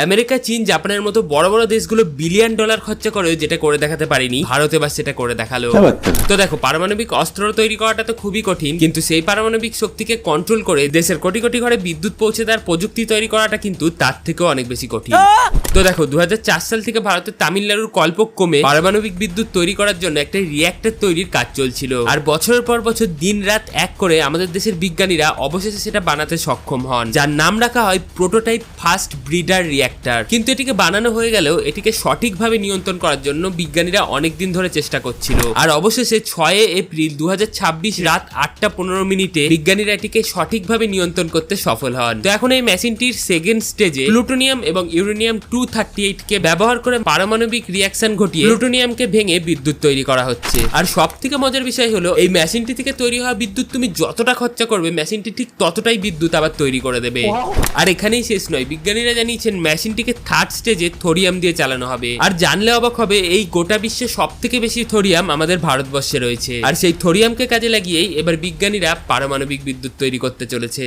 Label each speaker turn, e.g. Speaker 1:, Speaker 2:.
Speaker 1: America, চীন, জাপানের মতো বড় বড় দেশগুলো বিলিয়ন ডলার খরচা করে যেটা করে দেখাতে পারেনি, ভারত এবার সেটা করে দেখালো। তো দেখো, পারমাণবিক অস্ত্র তৈরি করাটা তো খুবই কঠিন, কিন্তু সেই পারমাণবিক শক্তিকে কন্ট্রোল করে দেশের কোটি কোটি ঘরে বিদ্যুৎ পৌঁছে দেওয়ার প্রযুক্তি তৈরি করাটা কিন্তু তার থেকেও অনেক বেশি কঠিন। তো দেখো, 2004 সাল থেকে ভারতের তামিলনাড়ুর কল্পক্রমে পারমাণবিক বিদ্যুৎ তৈরি করার জন্য একটা রিঅ্যাক্টর তৈরির কাজ চলছিল। আর বছরের পর বছর দিন রাত এক করে আমাদের দেশের বিজ্ঞানীরা অবশেষে সেটা বানাতে সক্ষম হন, যার নাম রাখা হয় প্রোটোটাইপ ফাস্ট ব্রিডার রিঅ্যাক্টর। কিন্তু এটিকে বানানো হয়ে গেলেও এটিকে সঠিকভাবে নিয়ন্ত্রণ করার জন্য বিজ্ঞানীরা অনেকদিন ধরে চেষ্টা করছিল। আর অবশেষে 6 এপ্রিল 2026 রাত 8:15 বিজ্ঞানীরা এটিকে সঠিকভাবে নিয়ন্ত্রণ করতে সফল হন। তো এখন এই মেশিনটির সেকেন্ড স্টেজে প্লুটোনিয়াম এবং ইউরেনিয়াম 238 কে ব্যবহার করে পারমাণবিক রিঅ্যাকশন ঘটিয়ে প্লুটোনিয়ামকে ভেঙে বিদ্যুৎ তৈরি করা হচ্ছে। আর সব থেকে মজার বিষয় হলো, এই মেশিনটি থেকে তৈরি হওয়া বিদ্যুৎ তুমি যতটা খরচা করবে, মেশিনটি ঠিক ততটাই বিদ্যুৎ আবার তৈরি করে দেবে। আর এখানেই শেষ নয়, বিজ্ঞানীরা জানিয়েছেন মেশিনটিকে থার্ড স্টেজে থোরিয়াম দিয়ে চালানো হবে। আর জানলে অবাক হবে, এই গোটা বিশ্বে সব থেকে বেশি থোরিয়াম আমাদের ভারতবর্ষে রয়েছে। আর সেই থোরিয়ামকে কাজে লাগিয়েই এবার বিজ্ঞানীরা পারমাণবিক বিদ্যুৎ তৈরি করতে চলেছে।